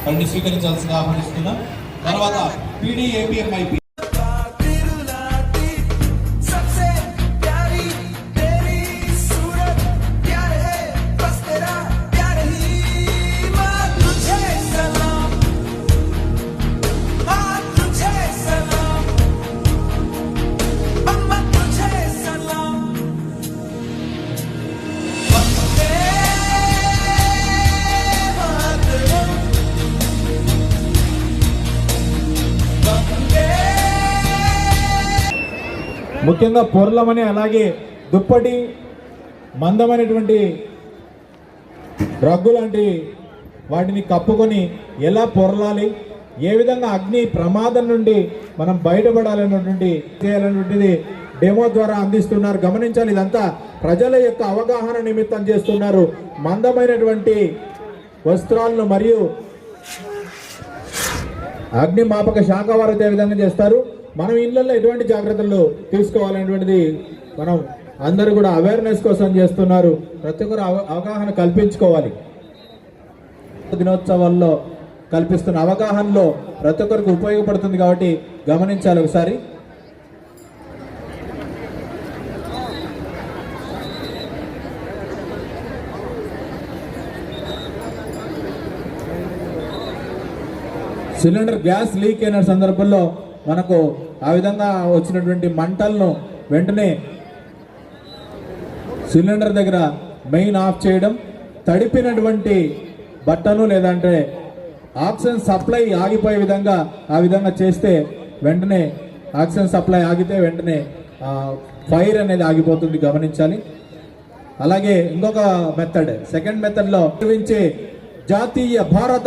వారిని స్వీకరించాల్సిందిగా ఆహ్వానిస్తున్నాం. తర్వాత PDAPMIP ముఖ్యంగా పొరలమని, అలాగే దుప్పటి, మందమైనటువంటి రగ్గు లాంటి వాటిని కప్పుకొని ఎలా పొరలాలి, ఏ విధంగా అగ్ని ప్రమాదం నుండి మనం బయటపడాలన్నటువంటి చేయాలన్నటువంటిది డెమో ద్వారా అందిస్తున్నారు. గమనించాలి, ఇదంతా ప్రజల యొక్క అవగాహన నిమిత్తం చేస్తున్నారు. మందమైనటువంటి వస్త్రాలను మరియు అగ్నిమాపక శాఖ వారు ఏ విధంగా చేస్తారు, మనం ఇళ్లలో ఎటువంటి జాగ్రత్తలు తీసుకోవాలనేటువంటిది మనం అందరూ కూడా అవేర్నెస్ కోసం చేస్తున్నారు. ప్రతి ఒక్కరు అవగాహన కల్పించుకోవాలి. దినోత్సవాల్లో కల్పిస్తున్న అవగాహనలో ప్రతి ఒక్కరికి ఉపయోగపడుతుంది కాబట్టి గమనించాలి ఒకసారి. సిలిండర్ గ్యాస్ లీక్ అయిన సందర్భంలో మనకు ఆ విధంగా వచ్చినటువంటి మంటలను వెంటనే సిలిండర్ దగ్గర మెయిన్ ఆఫ్ చేయడం, తడిపినటువంటి బట్టను లేదంటే ఆక్సిజన్ సప్లై ఆగిపోయే విధంగా ఆ విధంగా చేస్తే వెంటనే ఆక్సిజన్ సప్లై ఆగితే వెంటనే ఫైర్ అనేది ఆగిపోతుంది, గమనించాలి. అలాగే ఇంకొక మెథడ్, సెకండ్ మెథడ్లో ఉపయోగించే జాతీయ భారత